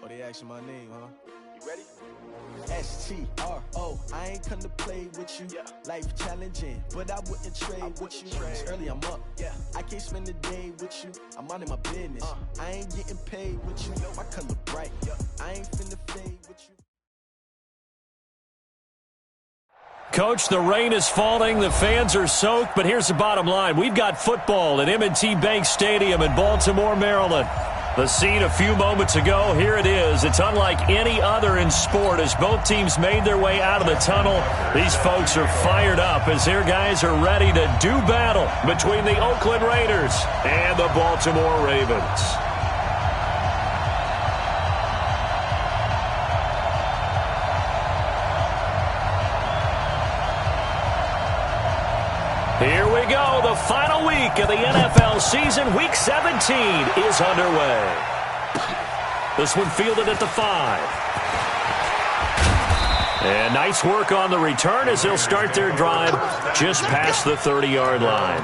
Oh, they asking my name, huh? You ready? STRO, I ain't come to play with you. Life challenging, but I wouldn't trade with you. It's early, I'm up. I can't spend the day with you. I'm out in my business. I ain't getting paid with you. My color bright. I ain't finna fade with you. Coach, the rain is falling, the fans are soaked, but here's the bottom line. We've got football at M&T Bank Stadium in Baltimore, Maryland. The scene a few moments ago, here it is. It's unlike any other in sport as both teams made their way out of the tunnel. These folks are fired up as their guys are ready to do battle between the Oakland Raiders and the Baltimore Ravens. Here we go. The final week of the NFL season. Week 17 is underway. This one fielded at the 5. And nice work on the return as they'll start their drive just past the 30-yard line.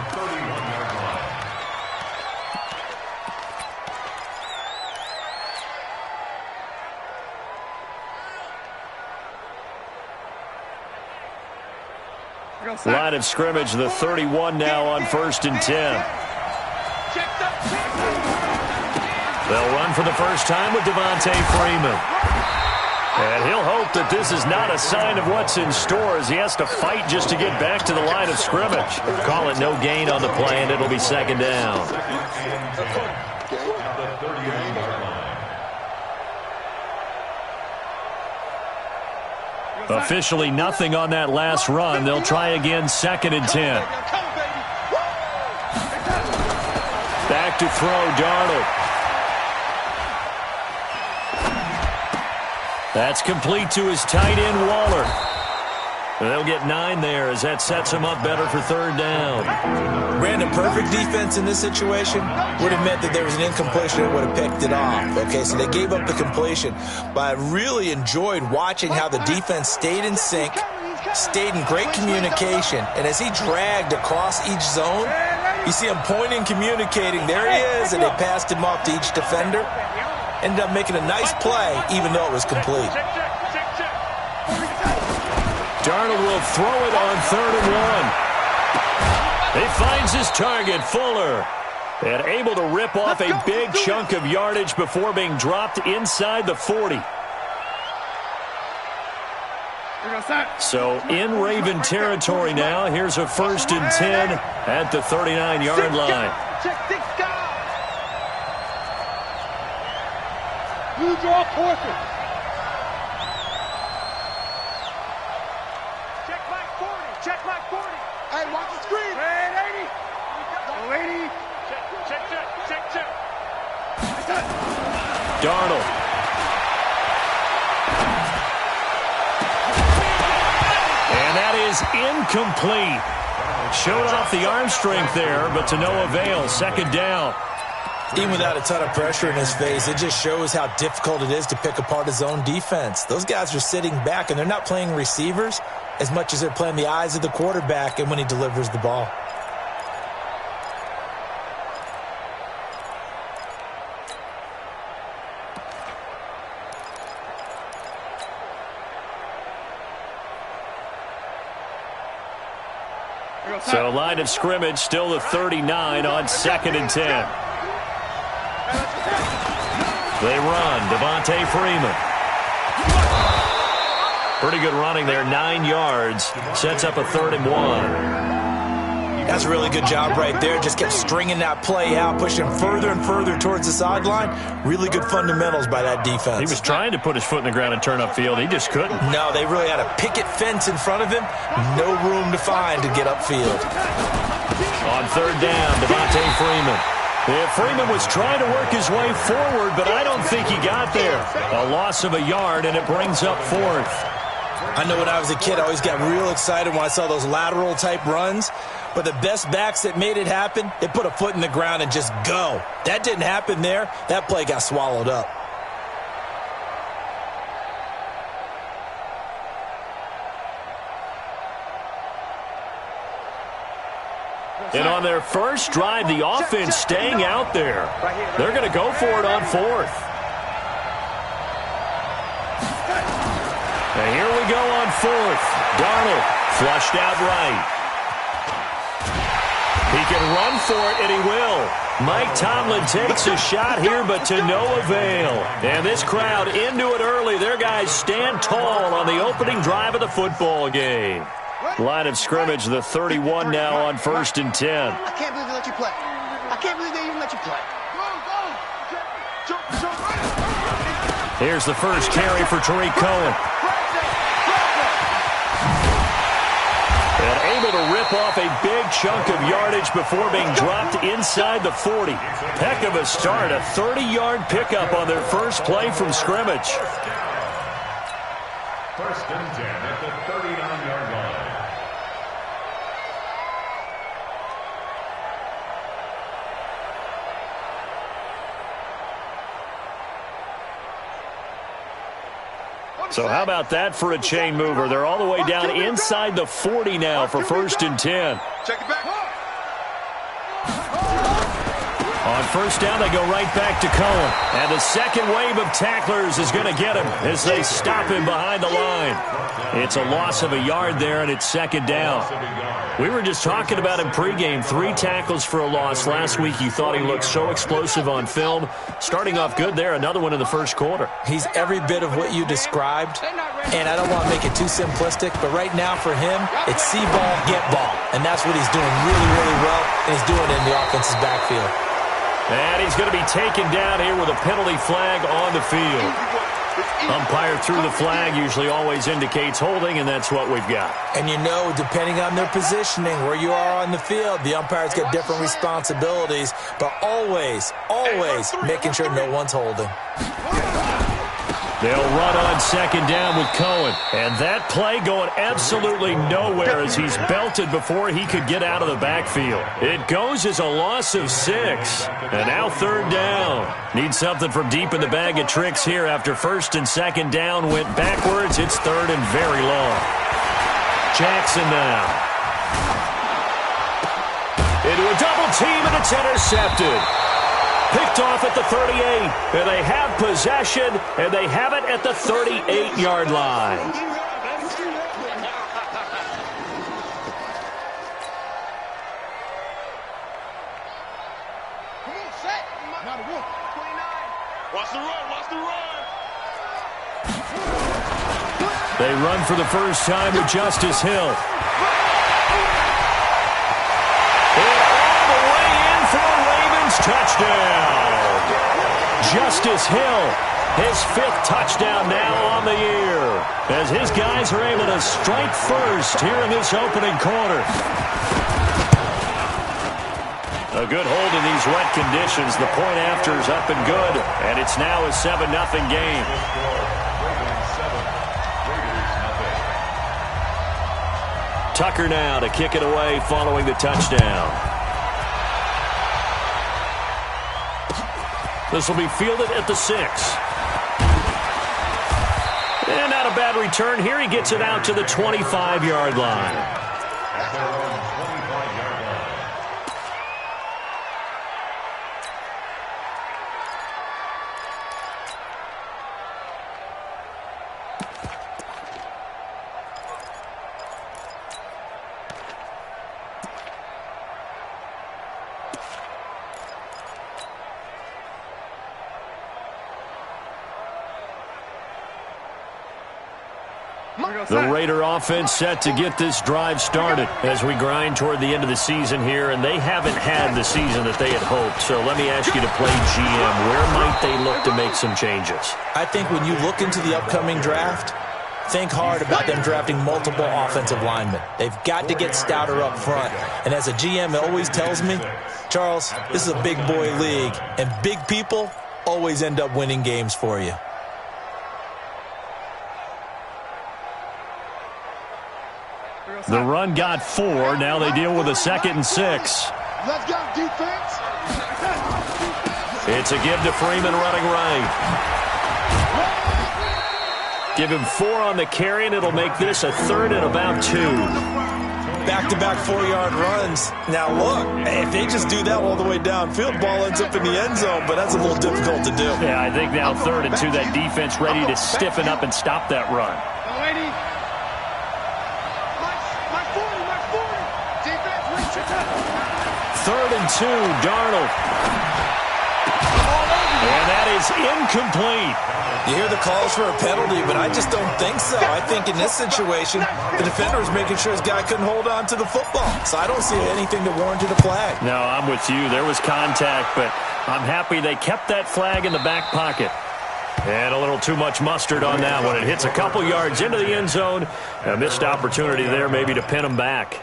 Line of scrimmage, the 31 now on 1st and 10. They'll run for the first time with Devontae Freeman. And he'll hope that this is not a sign of what's in store as he has to fight just to get back to the line of scrimmage. Call it no gain on the play, and it'll be 2nd down. Officially nothing on that last run. They'll try again 2nd and 10. Back to throw, Darnold. That's complete to his tight end, Waller. They'll get 9 there as that sets him up better for 3rd down. Brandon, perfect defense in this situation would have meant that there was an incompletion and would have picked it off. Okay, so they gave up the completion. But I really enjoyed watching how the defense stayed in sync, stayed in great communication. And as he dragged across each zone, you see him pointing, communicating. There he is, and they passed him off to each defender. Ended up making a nice play, even though it was complete. Darnold will throw it on 3rd and 1. He finds his target, Fuller, and able to rip off a big chunk of yardage before being dropped inside the 40. So in Raven territory now, here's a 1st and 10 at the 39-yard line. You draw portrait. Check my 40. Hey, watch the screen. Hey, 80. Go 80. Check. Darnold. And that is incomplete. Showed off the arm strength there, but to no avail. 2nd down. Even without a ton of pressure in his face, it just shows how difficult it is to pick apart his own defense. Those guys are sitting back, and they're not playing receivers as much as they're playing the eyes of the quarterback and when he delivers the ball. So line of scrimmage still the 39 on 2nd and 10. They run. Devontae Freeman. Pretty good running there. 9 yards. Sets up a 3rd and 1. That's a really good job right there. Just kept stringing that play out, pushing further and further towards the sideline. Really good fundamentals by that defense. He was trying to put his foot in the ground and turn upfield. He just couldn't. No, they really had a picket fence in front of him. No room to find to get upfield. On 3rd down, Devontae Freeman. Yeah, Freeman was trying to work his way forward, but I don't think he got there. A loss of a yard, and it brings up 4th. I know when I was a kid, I always got real excited when I saw those lateral-type runs. But the best backs that made it happen, they put a foot in the ground and just go. That didn't happen there. That play got swallowed up. And on their first drive, the offense staying out there. They're going to go for it on 4th. And here we go on fourth. Darnold flushed out right. He can run for it, and he will. Mike Tomlin takes a shot here, but to no avail. And this crowd into it early. Their guys stand tall on the opening drive of the football game. Line of scrimmage, the 31 now on 1st and 10. I can't believe they let you play. I can't believe they even let you play. Here's the first carry for Tariq Cohen. And able to rip off a big chunk of yardage before being dropped inside the 40. Heck of a start, a 30-yard pickup on their first play from scrimmage. 1st and 10 at the 39-yard line. So how about that for a chain mover? They're all the way down inside the 40 now for 1st and 10. Check it back. On 1st down, they go right back to Cohen. And the second wave of tacklers is going to get him as they stop him behind the line. It's a loss of a yard there, and it's 2nd down. We were just talking about him pregame. 3 tackles for a loss. Last week, you thought he looked so explosive on film. Starting off good there, another one in the first quarter. He's every bit of what you described, and I don't want to make it too simplistic, but right now for him, it's see ball, get ball. And that's what he's doing really, really well, and he's doing it in the offense's backfield. And he's going to be taken down here with a penalty flag on the field. Umpire threw the flag, usually always indicates holding, and that's what we've got. And you know, depending on their positioning, where you are on the field, the umpires get different responsibilities, but always making sure no one's holding. They'll run on 2nd down with Cohen. And that play going absolutely nowhere as he's belted before he could get out of the backfield. It goes as a loss of 6. And now 3rd down. Need something from deep in the bag of tricks here after 1st and 2nd down went backwards. It's 3rd and very long. Jackson now. Into a double team, and it's intercepted. Picked off at the 38, and they have possession, and they have it at the 38-yard line. Watch the run, watch the run. They run for the first time with Justice Hill. Touchdown. Justice Hill, his 5th touchdown now on the year, as his guys are able to strike first here in this opening quarter. A good hold in these wet conditions. The point after is up and good, and it's now a 7-0 game. Tucker now to kick it away following the touchdown. This will be fielded at the 6. And not a bad return here. He gets it out to the 25-yard line. The Raider offense set to get this drive started as we grind toward the end of the season here, and they haven't had the season that they had hoped. So let me ask you to play GM. Where might they look to make some changes? I think when you look into the upcoming draft, think hard about them drafting multiple offensive linemen. They've got to get stouter up front. And as a GM, it always tells me, Charles, this is a big boy league, and big people always end up winning games for you. The run got 4. Now they deal with a 2nd and 6. Let's go, defense. It's a give to Freeman running right. Give him 4 on the carry, and it'll make this a 3rd and about 2. back-to-back 4-yard runs. Now, look, if they just do that all the way downfield, ball ends up in the end zone, but that's a little difficult to do. Yeah, I think now 3rd and 2, that defense ready to stiffen up and stop that run. Third and 2, Darnold. And that is incomplete. You hear the calls for a penalty, but I just don't think so. I think in this situation, the defender was making sure his guy couldn't hold on to the football. So I don't see anything that warranted a flag. No, I'm with you. There was contact, but I'm happy they kept that flag in the back pocket. And a little too much mustard on that one. It hits a couple yards into the end zone. A missed opportunity there maybe to pin them back.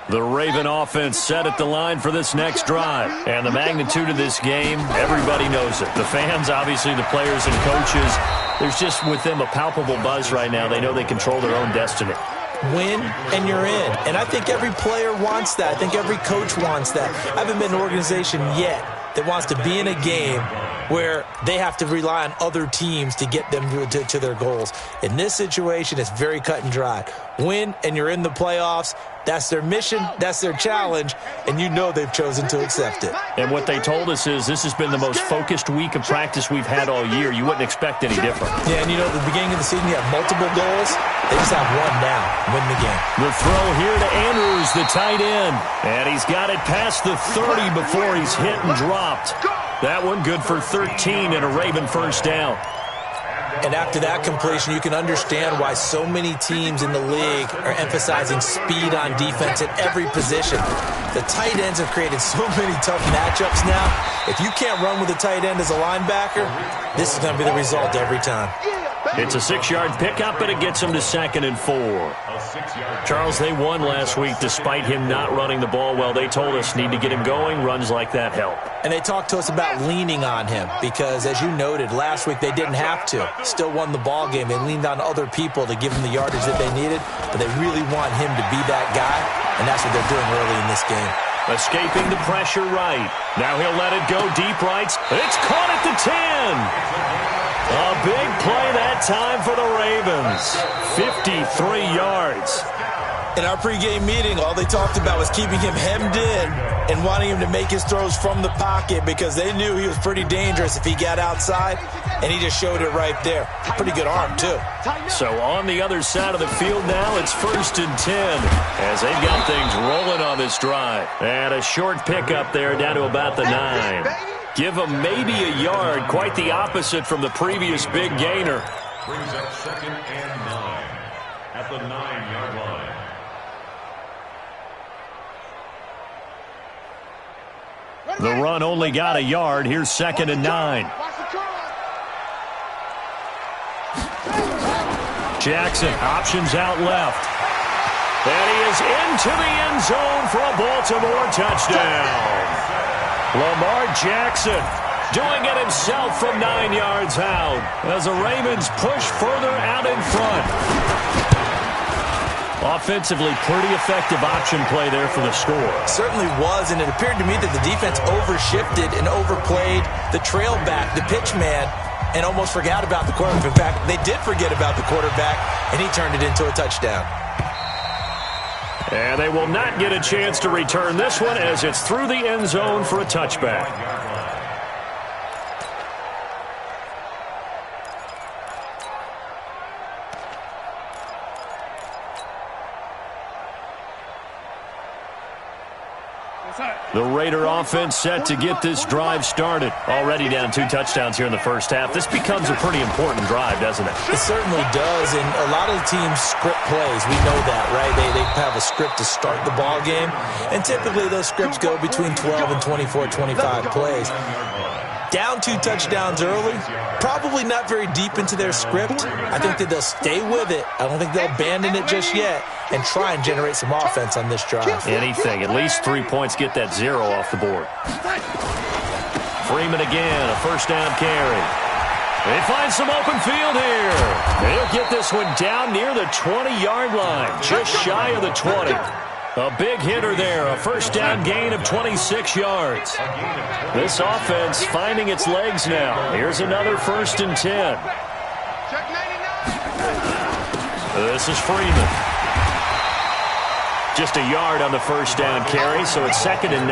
The Raven offense set at the line for this next drive. And the magnitude of this game, everybody knows it. The fans, obviously the players and coaches, there's just with them a palpable buzz right now. They know they control their own destiny. Win, and you're in. And I think every player wants that. I think every coach wants that. I haven't been an organization yet that wants to be in a game where they have to rely on other teams to get them to their goals. In this situation, it's very cut and dry. Win, and you're in the playoffs. That's their mission, that's their challenge, and you know they've chosen to accept it. And what they told us is this has been the most focused week of practice we've had all year. You wouldn't expect any different. Yeah, and you know, at the beginning of the season, you have multiple goals. They just have one now, win the game. The throw here to Andrews, the tight end. And he's got it past the 30 before he's hit and dropped. That one good for 13 and a Raven first down. And after that completion, you can understand why so many teams in the league are emphasizing speed on defense at every position. The tight ends have created so many tough matchups now. If you can't run with a tight end as a linebacker, this is going to be the result every time. It's a 6-yard pickup, and it gets him to 2nd and 4. Charles, they won last week despite him not running the ball well. They told us need to get him going. Runs like that help. And they talked to us about leaning on him because, as you noted, last week they didn't have to. Still won the ball game. They leaned on other people to give him the yardage that they needed, but they really want him to be that guy, and that's what they're doing early in this game. Escaping the pressure right. Now he'll let it go deep right. It's caught at the 10. A big play that time for the Ravens. 53 yards. In our pregame meeting, all they talked about was keeping him hemmed in and wanting him to make his throws from the pocket because they knew he was pretty dangerous if he got outside, and he just showed it right there. Pretty good arm, too. So on the other side of the field now, it's 1st and 10 as they've got things rolling on this drive. And a short pickup there down to about the 9. Give them maybe a yard, quite the opposite from the previous big gainer. Brings up 2nd and 9 at the 9-yard line. The run only got a yard. Here's 2nd and 9. Jackson options out left. And he is into the end zone for a Baltimore touchdown. Lamar Jackson doing it himself from 9 yards out as the Ravens push further out in front. Offensively, pretty effective option play there for the score. Certainly was, and it appeared to me that the defense overshifted and overplayed the trail back, the pitch man, and almost forgot about the quarterback. In fact, they did forget about the quarterback, and he turned it into a touchdown. And they will not get a chance to return this one as it's through the end zone for a touchback. The Raider offense set to get this drive started. Already down 2 touchdowns here in the first half. This becomes a pretty important drive, doesn't it? It certainly does, and a lot of the teams script plays. We know that, right? They have a script to start the ball game, and typically those scripts go between 12 and 24, 25 plays. Down 2 touchdowns early, probably not very deep into their script. I think that they'll stay with it. I don't think they'll abandon it just yet and try and generate some offense on this drive. Anything. At least 3 points, get that 0 off the board. Freeman again, a first down carry. They find some open field here. They'll get this one down near the 20-yard line, just shy of the 20. A big hitter there, a first down gain of 26 yards. This offense finding its legs now. Here's another 1st and 10. This is Freeman. just a yard on the first down carry, so it's 2nd and 9.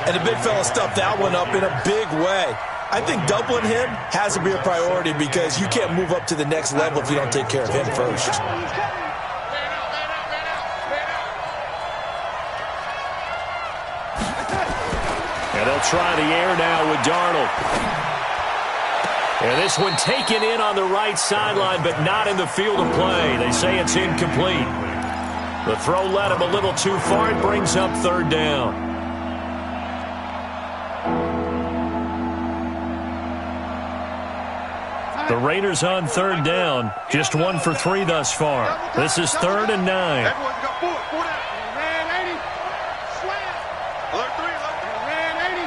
And the big fella stuffed that one up in a big way. I think doubling him has to be a priority because you can't move up to the next level if you don't take care of him first. And they'll try the air now with Darnold. And this one taken in on the right sideline, but not in the field of play. They say it's incomplete. The throw led him a little too far. It brings up 3rd down. The Raiders on 3rd down. Just 1 for 3 thus far. This is 3rd and 9. Everyone's got 4. 4 down. Ran 80. Slam. Alert 3. Alert. Ran 80.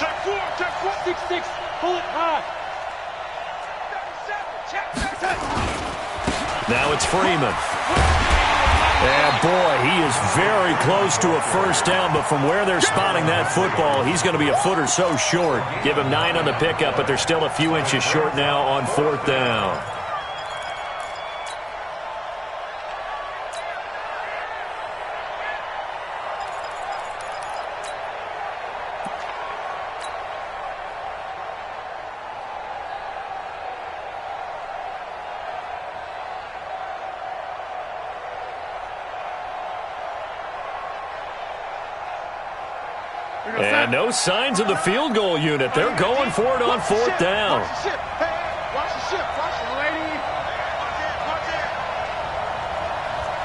Check 4. Check 4. 6-6. Pull it high. 37. Check. Now it's Freeman. And boy, he is very close to a first down, but from where they're spotting that football, he's going to be a foot or so short. Give him 9 on the pickup, but they're still a few inches short now on 4th down. And no signs of the field goal unit. They're going for it on 4th down. Watch the ship. Hey, watch the ship. Watch the lady. Watch it.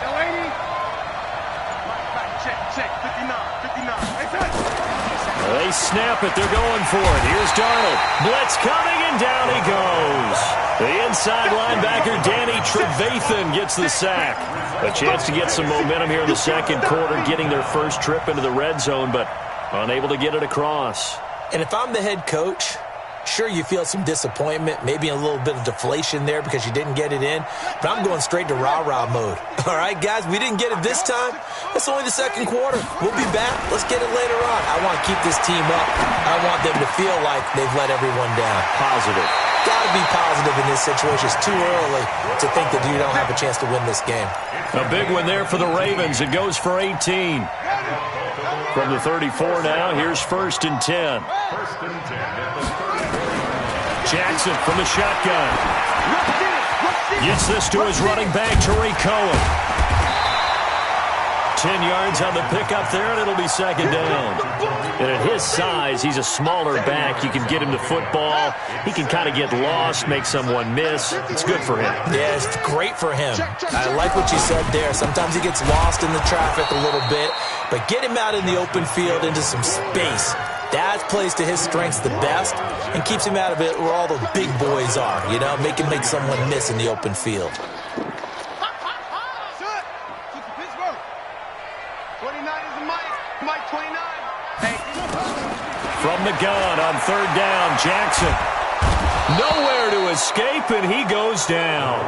The lady. Check. 59. They snap it. They're going for it. Here's Darnold. Blitz coming, and down he goes. The inside linebacker, Danny Trevathan, gets the sack. A chance to get some momentum here in the 2nd quarter, getting their first trip into the red zone, but unable to get it across. And if I'm the head coach, sure, you feel some disappointment, maybe a little bit of deflation there because you didn't get it in, but I'm going straight to rah-rah mode. All right, guys, we didn't get it this time. It's only the 2nd quarter. We'll be back. Let's get it later on. I want to keep this team up. I want them to feel like they've let everyone down. Positive. Got to be positive in this situation. It's too early to think that you don't have a chance to win this game. A big one there for the Ravens. It goes for 18. From the 34 now, here's 1st and 10. Jackson from the shotgun. Gets this to his running back, Tariq Cohen. 10 yards on the pickup there, and it'll be 2nd down. And at his size, he's a smaller back. You can get him the football. He can kind of get lost, make someone miss. It's good for him. Yeah, it's great for him. I like what you said there. Sometimes he gets lost in the traffic a little bit, but get him out in the open field into some space. That plays to his strengths the best and keeps him out of it where all the big boys are, you know, make someone miss in the open field. 29 is the Mike 29. From the gun on 3rd down, Jackson. Nowhere to escape, and he goes down.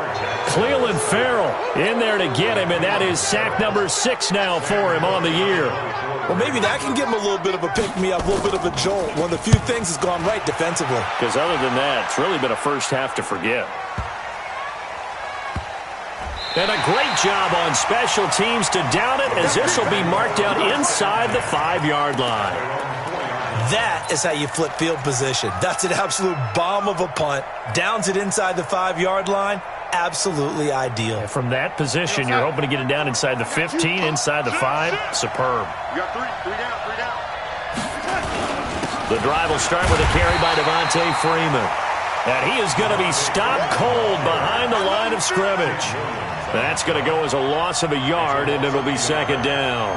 Cleveland Farrell in there to get him, and that is sack number 6 now for him on the year. Well, maybe that can give him a little bit of a pick-me-up, a little bit of a jolt. One of the few things has gone right defensively. Because other than that, it's really been a first half to forget. And a great job on special teams to down it, as this will be marked out inside the 5-yard line. That is how you flip field position. That's an absolute bomb of a punt. Downs it inside the 5-yard line. Absolutely ideal. And from that position, you're hoping to get it down inside the 15, inside the 5. Superb. You got 3 down. The drive will start with a carry by Devontae Freeman. And he is going to be stopped cold behind the line of scrimmage. That's going to go as a loss of a yard, and it'll be 2nd down.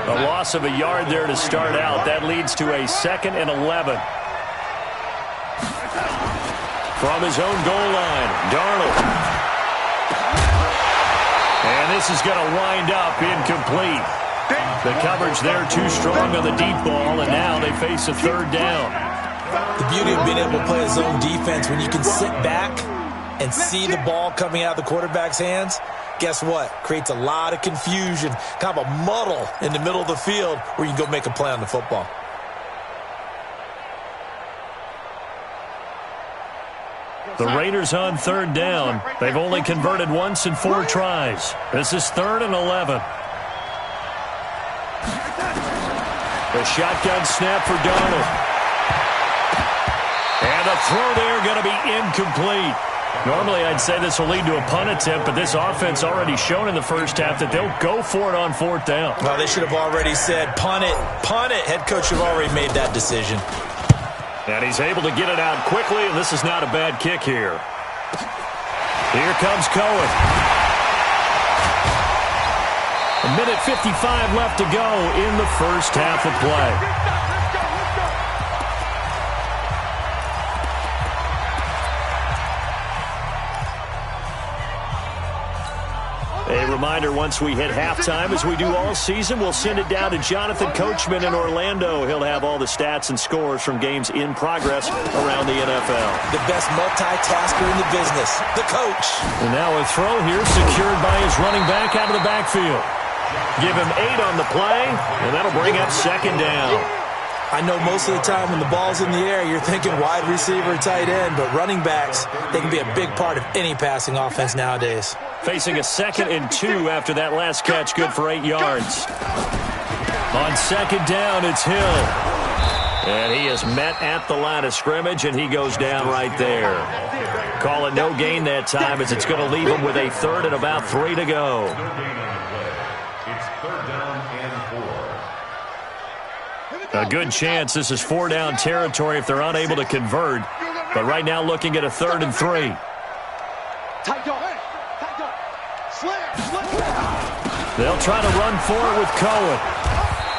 A loss of a yard there to start out. That leads to a 2nd and 11. From his own goal line, Darnold. And this is going to wind up incomplete. The coverage there too strong on the deep ball, and now they face a 3rd down. The beauty of being able to play a zone defense, when you can sit back and see the ball coming out of the quarterback's hands, guess what? Creates a lot of confusion, kind of a muddle in the middle of the field where you can go make a play on the football. The Raiders on third down. They've only converted once in 4 tries. This is 3rd and 11. The shotgun snap for Donald. And the throw there going to be incomplete. Normally I'd say this will lead to a punt attempt, but this offense already shown in the first half that they'll go for it on 4th down. Well, they should have already said, punt it, punt it. Head coach should have already made that decision. And he's able to get it out quickly, and this is not a bad kick here. Here comes Cohen. 1:55 left to go in the first half of play. A reminder, once we hit halftime, as we do all season, we'll send it down to Jonathan Coachman in Orlando. He'll have all the stats and scores from games in progress around the NFL. The best multitasker in the business, the coach. And now a throw here secured by his running back out of the backfield. Give him 8 on the play, and that'll bring up 2nd down. I know most of the time when the ball's in the air, you're thinking wide receiver, tight end, but running backs, they can be a big part of any passing offense nowadays. Facing a 2nd and 2 after that last catch, good for 8 yards. On 2nd down, it's Hill. And he is met at the line of scrimmage, and he goes down right there. Call it no gain that time, as it's going to leave him with a 3rd and about 3 to go. It's 3rd down and 4. A good chance this is 4-down territory if they're unable to convert. But right now looking at a 3rd and 3. They'll try to run for it with Cohen.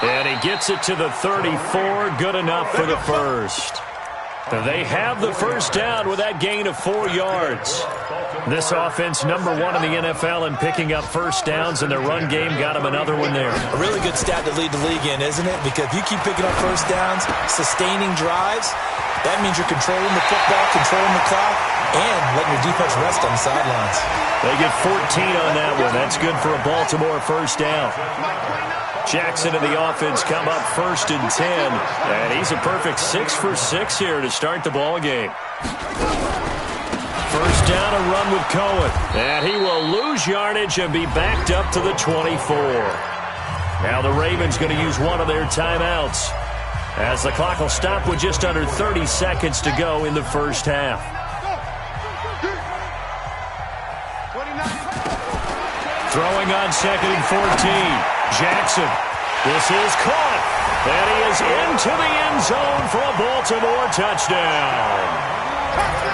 And he gets it to the 34. Good enough for the first. They have the first down with that gain of 4 yards. This offense, number 1 in the NFL in picking up first downs, and their run game got him another one there. A really good stat to lead the league in, isn't it? Because if you keep picking up first downs, sustaining drives, that means you're controlling the football, controlling the clock, and letting your defense rest on the sidelines. They get 14 on that one. That's good for a Baltimore first down. Jackson and the offense come up 1st and 10. And he's a perfect 6 for 6 here to start the ball game. First down, a run with Cohen. And he will lose yardage and be backed up to the 24. Now the Ravens going to use one of their timeouts, as the clock will stop with just under 30 seconds to go in the first half. Throwing on 2nd and 14. Jackson. This is caught. And he is into the end zone for a Baltimore touchdown.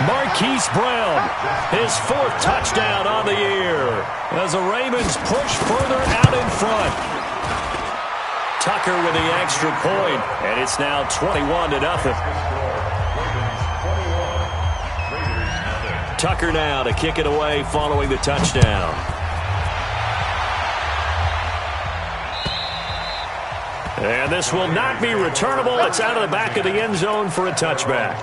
Marquise Brown, his 4th touchdown on the year, as the Ravens push further out in front. Tucker with the extra point, and it's now 21-0. Tucker now to kick it away following the touchdown. And this will not be returnable. It's out of the back of the end zone for a touchback.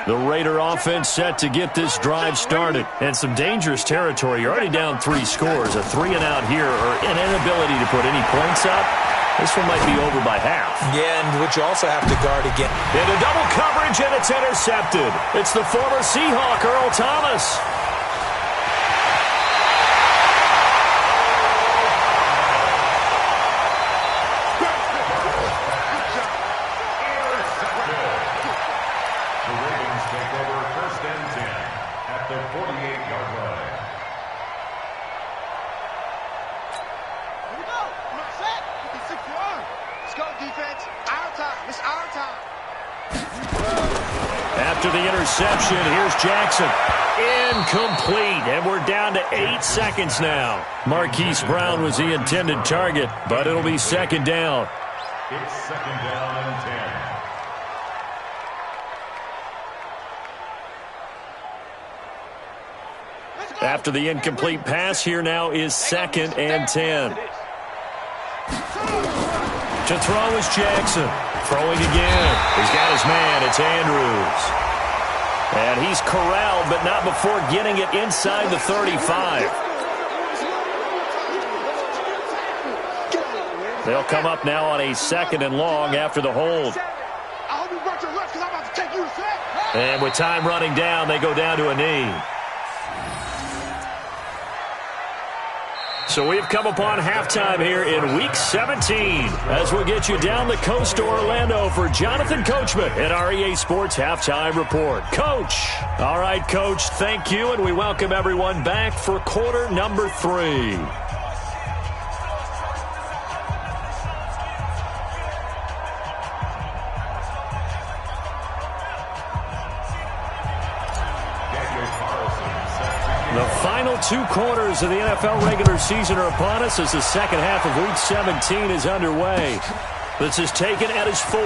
The Raider offense set to get this drive started. And some dangerous territory. You're already down 3 scores. A 3-and-out here, or an inability to put any points up. This one might be over by half. Yeah, and which you also have to guard again. Into double coverage, and it's intercepted. It's the former Seahawk, Earl Thomas. The Ravens take over 1st and 10 at the 48-yard line. After the interception, here's Jackson. Incomplete, and we're down to 8 seconds now. Marquise Brown was the intended target, but it'll be 2nd down. It's 2nd down and 10. After the incomplete pass, here now is 2nd and 10. To throw is Jackson. Throwing again. He's got his man. It's Andrews. And he's corralled, but not before getting it inside the 35. They'll come up now on a 2nd and long after the hold. And with time running down, they go down to a knee. So we've come upon halftime here in Week 17 as we'll get you down the coast to Orlando for Jonathan Coachman at our EA Sports Halftime Report. Coach. All right, Coach, thank you, and we welcome everyone back for quarter number 3. The final 2 quarters of the NFL regular season are upon us as the second half of Week 17 is underway. This is taken at his 4.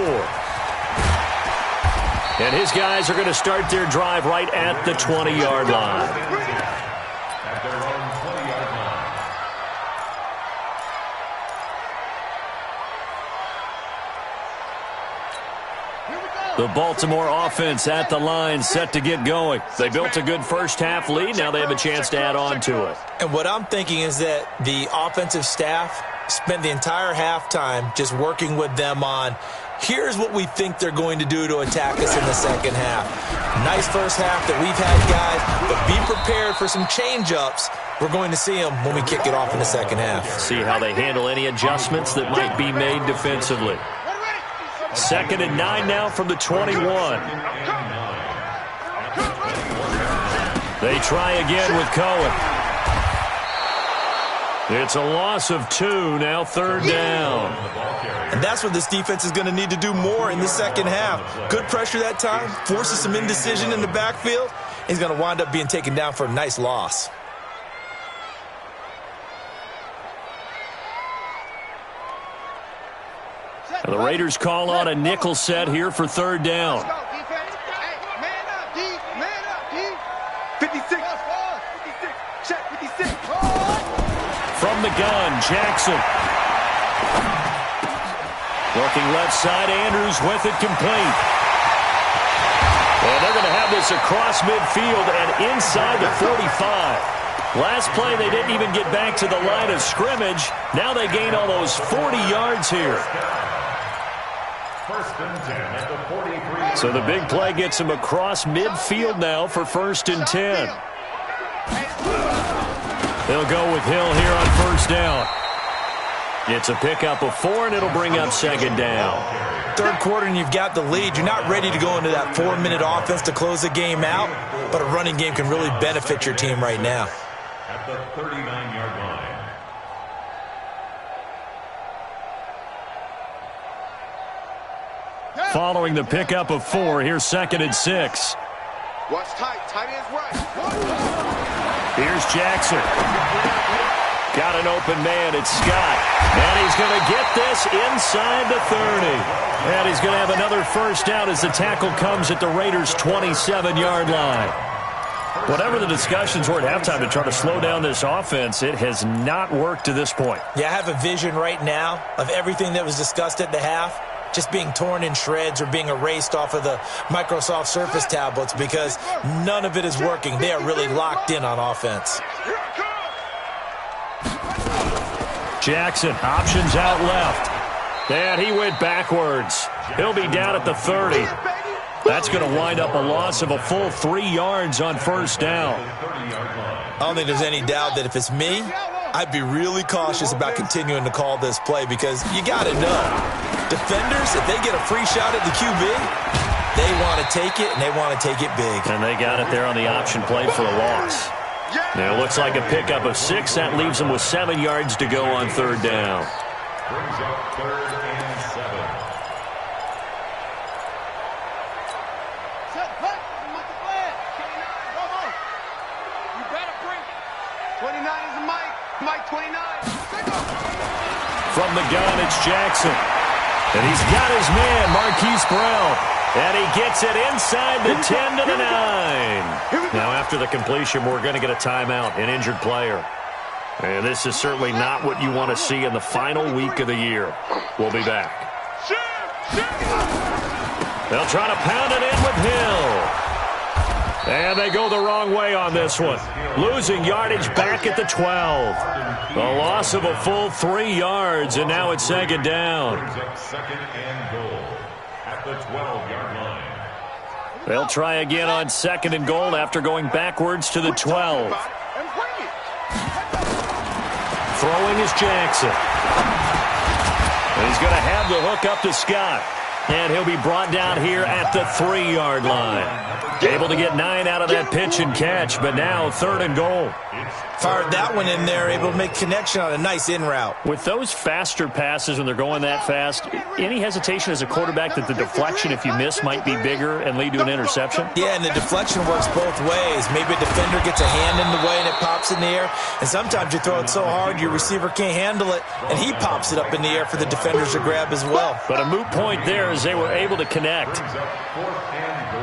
And his guys are going to start their drive right at the 20-yard line. At their own 20-yard line. The Baltimore offense at the line, set to get going. They built a good first-half lead. Now they have a chance to add on to it. And what I'm thinking is that the offensive staff spent the entire halftime just working with them on, here's what we think they're going to do to attack us in the second half. Nice first half that we've had, guys, but be prepared for some change-ups. We're going to see them when we kick it off in the second half. See how they handle any adjustments that might be made defensively. 2nd and 9 now from the 21. They try again with Cohen. It's a loss of 2, now 3rd down. And that's what this defense is going to need to do more in the second half. Good pressure that time, forces some indecision in the backfield. He's going to wind up being taken down for a nice loss. The Raiders call on a nickel set here for 3rd down. 56. Check 56. From the gun, Jackson. Looking left side, Andrews with it complete. And they're going to have this across midfield and inside the 45. Last play, they didn't even get back to the line of scrimmage. Now they gain almost 40 yards here. 1st and 10 at the 43. So the big play gets him across midfield now for 1st and 10. They'll go with Hill here on 1st down. It's a pickup of 4, and it'll bring up 2nd down. 3rd quarter, and you've got the lead. You're not ready to go into that 4-minute offense to close the game out, but a running game can really benefit your team right now. At the 39-yard line. Following the pickup of 4, here's 2nd and 6. Watch tight. Tight ends right. Here's Jackson. Got an open man. It's Scott. And he's going to get this inside the 30. And he's going to have another 1st down as the tackle comes at the Raiders' 27-yard line. Whatever the discussions were at halftime to try to slow down this offense, it has not worked to this point. Yeah, I have a vision right now of everything that was discussed at the half just being torn in shreds or being erased off of the Microsoft Surface tablets because none of it is working. They are really locked in on offense. Jackson, options out left. And he went backwards. He'll be down at the 30. That's going to wind up a loss of a full 3 yards on 1st down. I don't think there's any doubt that if it's me, I'd be really cautious about continuing to call this play because you got to know, defenders, if they get a free shot at the QB, they want to take it, and they want to take it big. And they got it there on the option play for a loss. Now it looks like a pickup of 6. That leaves them with 7 yards to go on 3rd down. Brings up 3rd and 7. You better bring it. 29 is Mike. Mike 29. From the gun, it's Jackson. And he's got his man, Marquise Brown. And he gets it inside the 10 to the 9. Now, after the completion, we're going to get a timeout, an injured player. And this is certainly not what you want to see in the final week of the year. We'll be back. They'll try to pound it in with Hill. And they go the wrong way on this one. Losing yardage back at the 12. A loss of a full 3 yards, and now it's second down. Second and goal at the 12-yard line. They'll try again on second and goal after going backwards to the 12. Throwing is Jackson. And he's going to have the hook up to Scott. And he'll be brought down here at the 3-yard line. Able to get 9 out of that pitch and catch, but now third and goal. Fired that one in there, able to make connection on a nice in route. With those faster passes when they're going that fast, any hesitation as a quarterback that the deflection, if you miss, might be bigger and lead to an interception? Yeah, and the deflection works both ways. Maybe a defender gets a hand in the way and it pops in the air. And sometimes you throw it so hard your receiver can't handle it, and he pops it up in the air for the defenders to grab as well. But a moot point there as they were able to connect. Fourth and goal.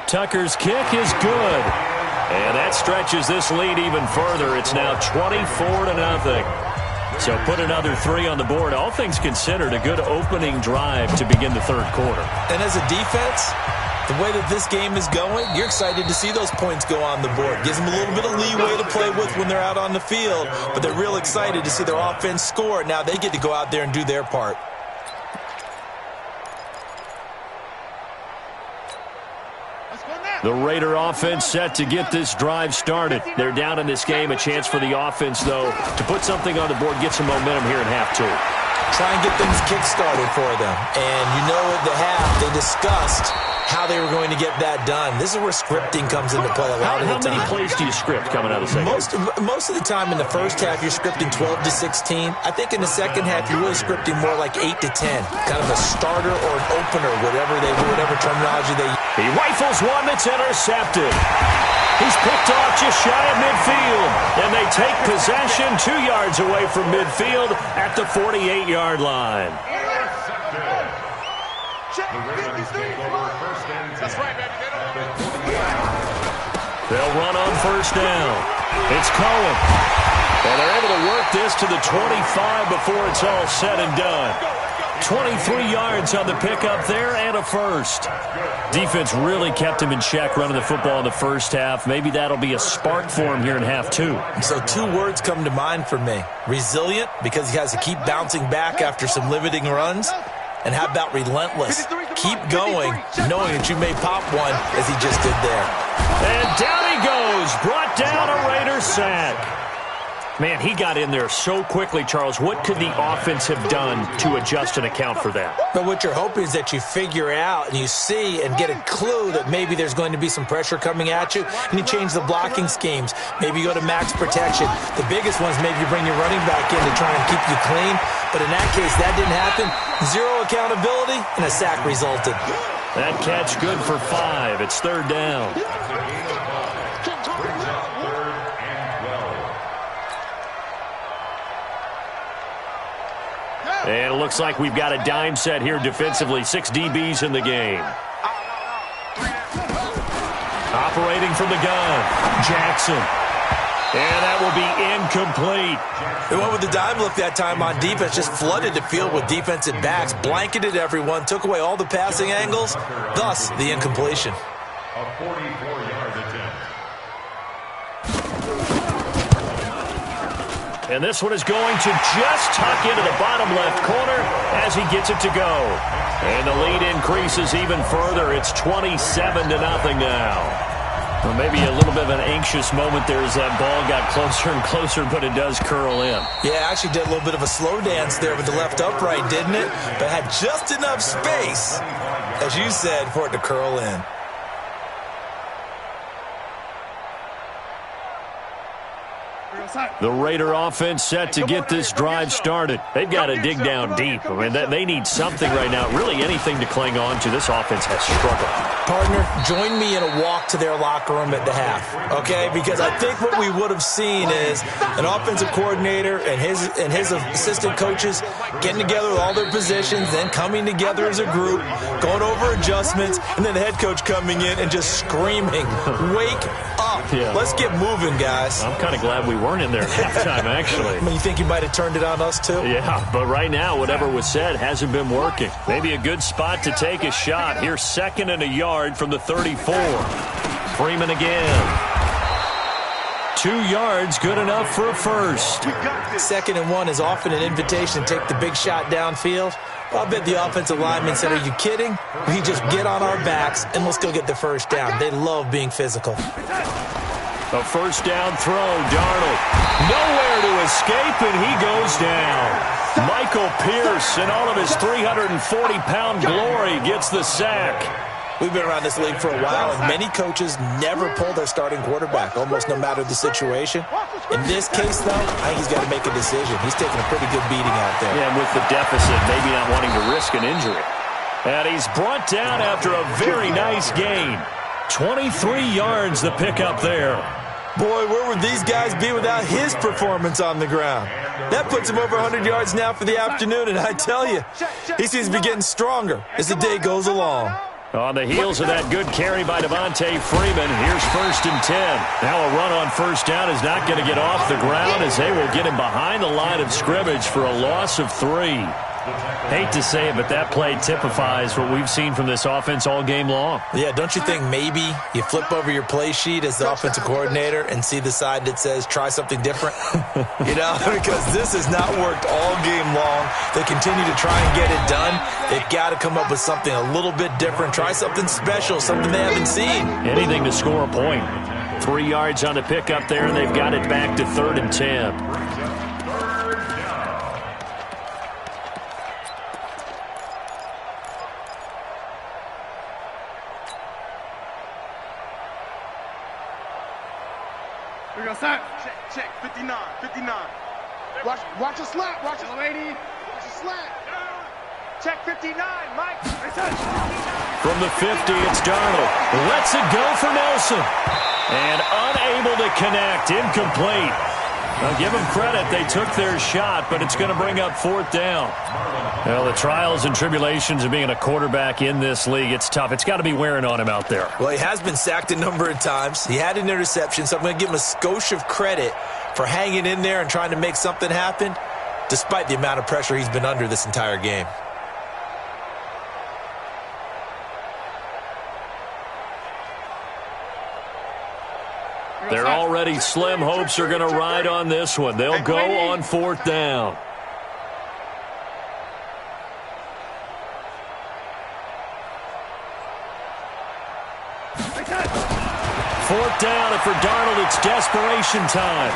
Tucker's kick is good. And that stretches this lead even further. It's now 24-0. So put another 3 on the board. All things considered, a good opening drive to begin the third quarter. And as a defense, the way that this game is going, you're excited to see those points go on the board. Gives them a little bit of leeway to play with when they're out on the field, but they're real excited to see their offense score. Now they get to go out there and do their part. The Raider offense set to get this drive started. They're down in this game. A chance for the offense, though, to put something on the board, get some momentum here in half 2. Try and get things kick-started for them. And you know at the half, they discussed how they were going to get that done. This is where scripting comes into play a lot of the time. How many plays do you script coming out of the second? Most of the time in the first half, you're scripting 12 to 16. I think in the second half, you're really scripting more like 8 to 10. Kind of a starter or an opener, whatever terminology they use. He rifles one that's intercepted. He's picked off just shy of midfield. And they take possession 2 yards away from midfield at the 48-yard line. That's right, baby. They'll run on first down. It's Cohen. And they're able to work this to the 25 before it's all said and done. 23 yards on the pickup there and a first. Defense really kept him in check running the football in the first half. Maybe that'll be a spark for him here in half 2. So 2 words come to mind for me. Resilient, because he has to keep bouncing back after some limiting runs. And how about relentless? Keep going, knowing that you may pop one as he just did there. And down he goes. Brought down a Raider sack. Man, he got in there so quickly, Charles. What could the offense have done to adjust and account for that? But what you're hoping is that you figure out and you see and get a clue that maybe there's going to be some pressure coming at you, and you change the blocking schemes. Maybe you go to max protection. The biggest one is maybe you bring your running back in to try and keep you clean. But in that case, that didn't happen. 0 accountability, and a sack resulted. That catch good for 5. It's third down. And it looks like we've got a dime set here defensively. 6 DBs in the game. Operating from the gun, Jackson. And that will be incomplete. They went with the dime look that time on defense, just flooded the field with defensive backs, blanketed everyone, took away all the passing angles, thus the incompletion. A 44-yard attempt. And this one is going to just tuck into the bottom left corner as he gets it to go. And the lead increases even further. It's 27-0 now. Well, maybe a little bit of an anxious moment there as that ball got closer and closer, but it does curl in. Yeah, actually did a little bit of a slow dance there with the left upright, didn't it? But had just enough space, as you said, for it to curl in. The Raider offense set to get this drive started. They've got to dig down deep. I mean, they need something right now, really anything to cling on to. This offense has struggled. Partner, join me in a walk to their locker room at the half, okay? Because I think what we would have seen is an offensive coordinator and his assistant coaches getting together with all their positions, then coming together as a group, going over adjustments, and then the head coach coming in and just screaming, "Wake up!" off. Yeah. Let's get moving, guys. I'm kind of glad we weren't in there at halftime, actually. I mean, you think you might have turned it on us, too? Yeah, but right now, whatever was said hasn't been working. Maybe a good spot to take a shot. Here's 2nd and a yard from the 34. Freeman again. 2 yards, good enough for a first. 2nd and 1 is often an invitation to take the big shot downfield. Well, I bet the offensive lineman said, are you kidding? We just get on our backs and let's go get the first down. They love being physical. A first down throw, Darnold. Nowhere to escape, and he goes down. Michael Pierce, in all of his 340-pound glory, gets the sack. We've been around this league for a while, and many coaches never pull their starting quarterback, almost no matter the situation. In this case, though, I think he's got to make a decision. He's taking a pretty good beating out there. Yeah, and with the deficit, maybe not wanting to risk an injury. And he's brought down after a very nice gain. 23 yards the pickup there. Boy, where would these guys be without his performance on the ground? That puts him over 100 yards now for the afternoon, and I tell you, he seems to be getting stronger as the day goes along. On the heels of that good carry by Devontae Freeman, here's 1st and 10. Now a run on first down is not going to get off the ground as they will get him behind the line of scrimmage for a loss of 3. Hate to say it, but that play typifies what we've seen from this offense all game long. Yeah, don't you think maybe you flip over your play sheet as the offensive coordinator and see the side that says try something different? You know, because this has not worked all game long. They continue to try and get it done. They've got to come up with something a little bit different. Try something special, something they haven't seen. Anything to score a point. 3 yards on the pickup there, and they've got it back to 3rd and 10. We got sack. Check, 59. Watch a slap. Watch a lady. Watch a slap. Check 59, Mike. From the 50, it's Darnold. Lets it go for Nelson. And unable to connect. Incomplete. Now, give them credit. They took their shot, but it's going to bring up 4th down. Well, the trials and tribulations of being a quarterback in this league, it's tough. It's got to be wearing on him out there. Well, he has been sacked a number of times. He had an interception, so I'm going to give him a skosh of credit for hanging in there and trying to make something happen, despite the amount of pressure he's been under this entire game. They're already slim hopes are going to ride on this one. They'll go on 4th down. 4th down, and for Darnold, it's desperation time.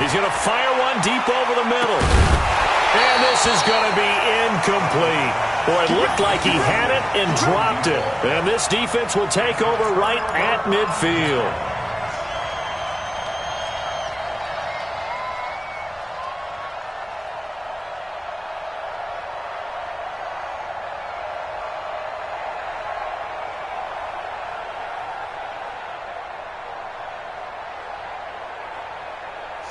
He's going to fire one deep over the middle. And this is going to be incomplete. Boy, it looked like he had it and dropped it. And this defense will take over right at midfield.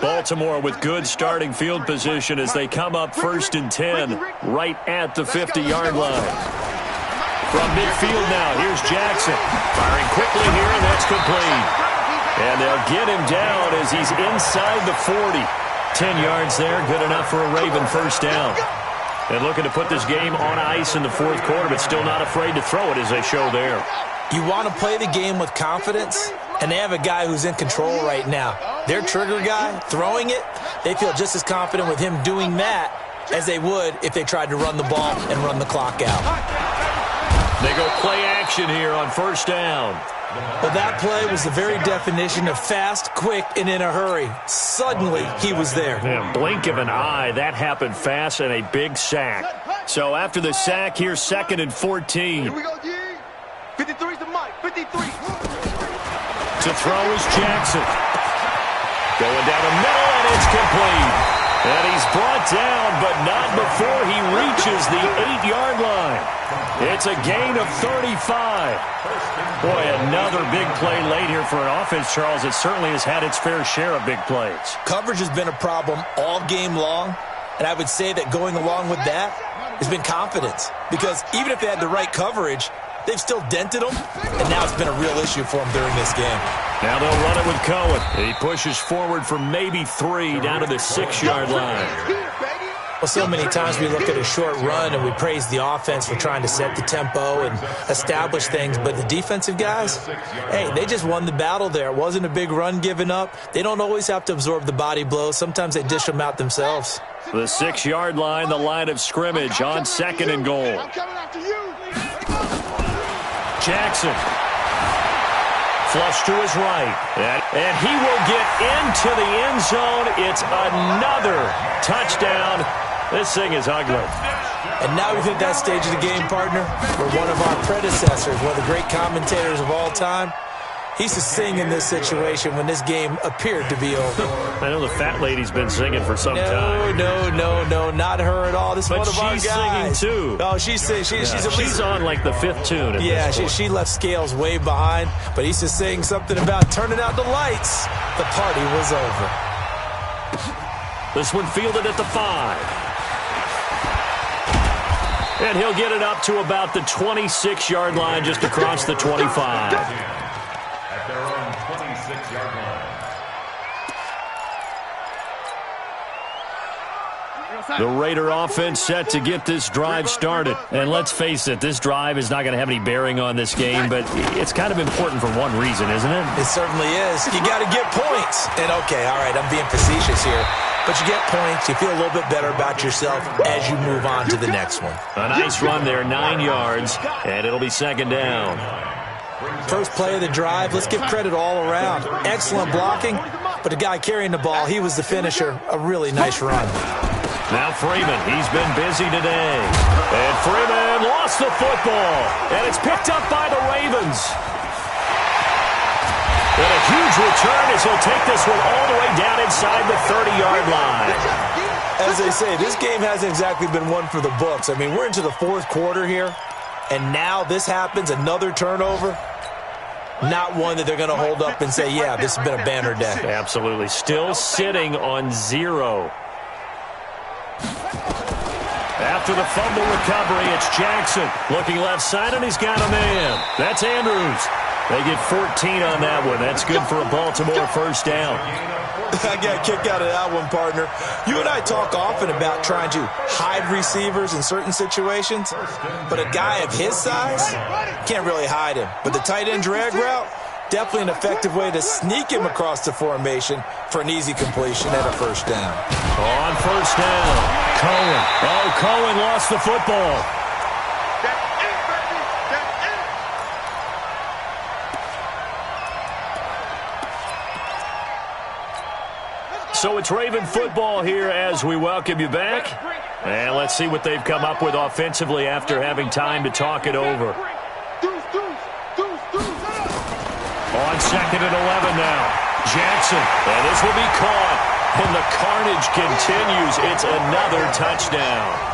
Baltimore with good starting field position as they come up 1st and 10 right at the 50-yard line. From midfield now, here's Jackson. Firing quickly here, and that's complete. And they'll get him down as he's inside the 40. 10 yards there, good enough for a Raven first down. And looking to put this game on ice in the 4th quarter, but still not afraid to throw it as they show there. You want to play the game with confidence, and they have a guy who's in control right now. Their trigger guy, throwing it, they feel just as confident with him doing that as they would if they tried to run the ball and run the clock out. They go play action here on first down. Well, that play was the very definition of fast, quick, and in a hurry. Suddenly, he was there. Yeah, blink of an eye. That happened fast and a big sack. So after the sack, here's 2nd and 14. Here we go, G. 53's the mic. 53. To throw is Jackson. Going down the middle, and it's complete. And he's brought down, but not before he reaches the 8-yard line. It's a gain of 35. Boy, another big play late here for an offense, Charles. It certainly has had its fair share of big plays. Coverage has been a problem all game long, and I would say that going along with that has been confidence. Because even if they had the right coverage, they've still dented them, and now it's been a real issue for them during this game. Now they'll run it with Cohen. He pushes forward for maybe 3 down to the 6-yard line. Well, so many times we look at a short run and we praise the offense for trying to set the tempo and establish things, but the defensive guys, hey, they just won the battle there. It wasn't a big run given up. They don't always have to absorb the body blows. Sometimes they dish them out themselves. The 6-yard line, the line of scrimmage on 2nd and goal. Jackson. Flush to his right. And he will get into the end zone. It's another touchdown. This thing is ugly. And now we've hit that stage of the game, partner, where one of our predecessors, one of the great commentators of all time, he used to sing in this situation when this game appeared to be over. I know the fat lady's been singing for some time. No, not her at all. This is one of our guys. But she's singing, too. Oh, she's on like the 5th tune. Yeah, she left Scales way behind, but he used to sing something about turning out the lights. The party was over. This one fielded at the 5. And he'll get it up to about the 26-yard line, just across the 25. At their own 26-yard line. The Raider offense set to get this drive started. And let's face it, this drive is not going to have any bearing on this game, but it's kind of important for one reason, isn't it? It certainly is. You got to get points. And, okay, all right, I'm being facetious here. But you get points, you feel a little bit better about yourself as you move on to the next one. A nice run there, 9 yards, and it'll be 2nd down. First play of the drive, let's give credit all around. Excellent blocking, but the guy carrying the ball, he was the finisher. A really nice run. Now Freeman, he's been busy today. And Freeman lost the football, and it's picked up by the Ravens. And a huge return as he'll take this one all the way down inside the 30-yard line. As they say, this game hasn't exactly been one for the books. I mean, we're into the 4th quarter here, and now this happens, another turnover. Not one that they're going to hold up and say, yeah, this has been a banner day. Absolutely. Still sitting on 0. After the fumble recovery, it's Jackson. Looking left side, and he's got a man. That's Andrews. They get 14 on that one. That's good for a Baltimore first down. I got a kick out of that one, partner. You and I talk often about trying to hide receivers in certain situations, but a guy of his size can't really hide him. But the tight end drag route, definitely an effective way to sneak him across the formation for an easy completion and a first down. On first down, Cohen. Oh, Cohen lost the football. So it's Raven football here as we welcome you back. And let's see what they've come up with offensively after having time to talk it over. On 2nd and 11 now. Jackson. And this will be caught. And the carnage continues. It's another touchdown.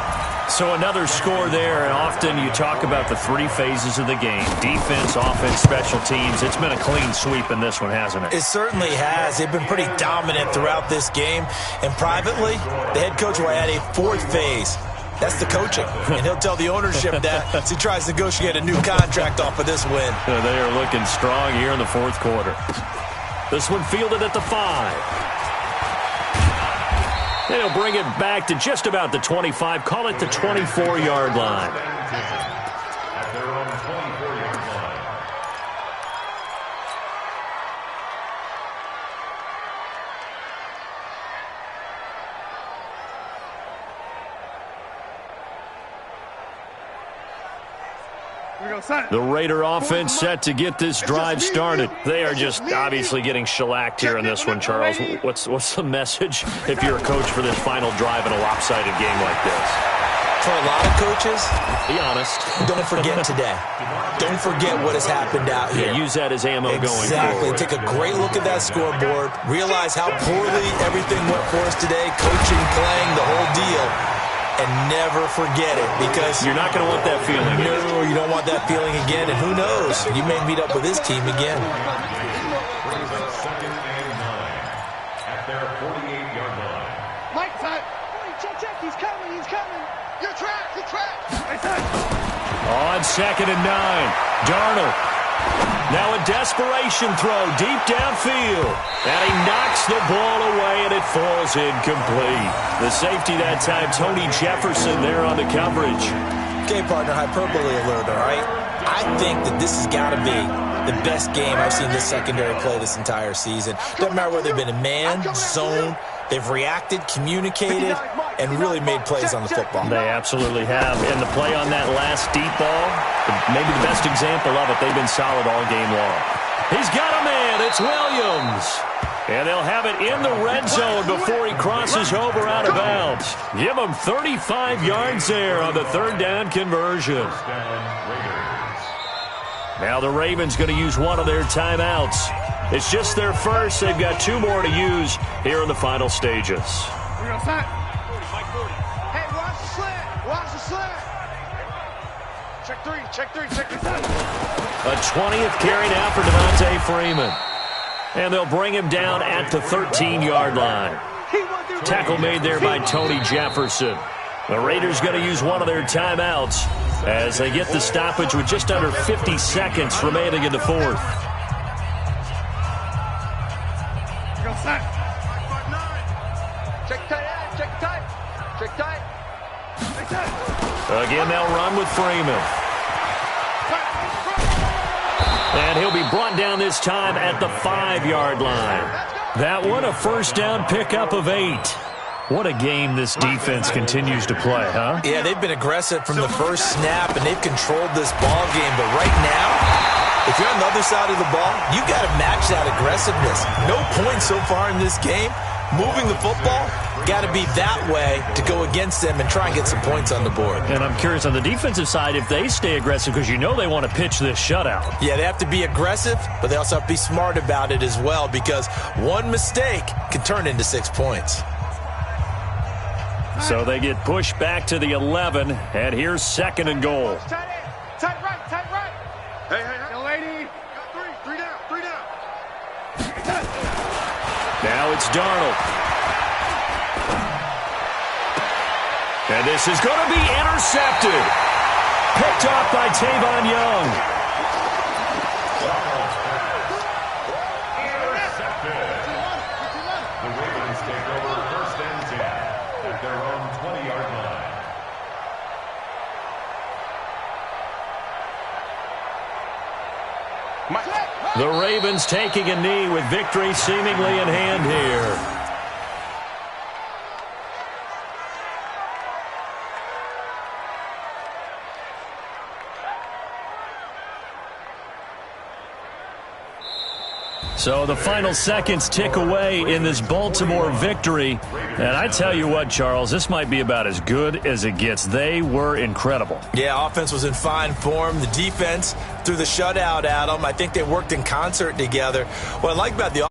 So another score there, and often you talk about the 3 phases of the game. Defense, offense, special teams. It's been a clean sweep in this one, hasn't it? It certainly has. They've been pretty dominant throughout this game. And privately, the head coach will add a 4th phase. That's the coaching. And he'll tell the ownership that as he tries to negotiate a new contract off of this win. They are looking strong here in the 4th quarter. This one fielded at the 5. And he'll bring it back to just about the 25. Call it the 24-yard line. At their own 24-yard line. The Raider offense set to get this drive started. They are just obviously getting shellacked here in this one, Charles. What's the message if you're a coach for this final drive in a lopsided game like this? For a lot of coaches, be honest. Don't forget today. Don't forget what has happened out here. Yeah, use that as ammo going forward. Exactly. Take a great look at that scoreboard. Realize how poorly everything went for us today. Coaching, playing, the whole deal. And never forget it, because you're not going to want that feeling. No, you don't want that feeling again. And who knows? You may meet up with this team again. Second and 9 at their 48-yard line. Mike, check. He's coming. You're trapped. On 2nd and 9, Darnold. Now a desperation throw deep downfield. And he knocks the ball away, and it falls incomplete. The safety that time, Tony Jefferson, there on the coverage. Okay, partner, hyperbole alert, all right? I think that this has got to be the best game I've seen this secondary play this entire season. Doesn't matter whether they've been in man, zone, they've reacted, communicated, and really made plays on the football. They absolutely have. And the play on that last deep ball, maybe the best example of it, they've been solid all game long. He's got a man. It's Williams. And they'll have it in the red zone before he crosses over out of bounds. Give him 35 yards there on the third down conversion. Now the Ravens going to use one of their timeouts. It's just their first. They've got 2 more to use here in the final stages. Hey, watch the slant. Watch the slant. Check three. A 20th carry now for Devontae Freeman. And they'll bring him down at the 13-yard line. Tackle made there by Tony Jefferson. The Raiders going to use one of their timeouts as they get the stoppage with just under 50 seconds remaining in the fourth. Again, they'll run with Freeman. And he'll be brought down this time at the 5-yard line. That one, a first down pickup of 8. What a game this defense continues to play, huh? Yeah, they've been aggressive from the first snap, and they've controlled this ball game. But right now, if you're on the other side of the ball, you've got to match that aggressiveness. No points so far in this game. Moving the football, got to be that way to go against them and try and get some points on the board. And I'm curious on the defensive side if they stay aggressive, because you know they want to pitch this shutout. Yeah, they have to be aggressive, but they also have to be smart about it as well, because one mistake can turn into 6 points. So they get pushed back to the 11, and here's 2nd and goal. Tight right. Hey. Yo, lady. Got 3 down. Now it's Darnold. And this is going to be intercepted. Picked off by Tavon Young. Intercepted. The Ravens take over 1st and 10 at their own 20-yard line. The Ravens taking a knee with victory seemingly in hand here. So the final seconds tick away in this Baltimore victory. And I tell you what, Charles, this might be about as good as it gets. They were incredible. Yeah, offense was in fine form. The defense threw the shutout at them. I think they worked in concert together. What I like about the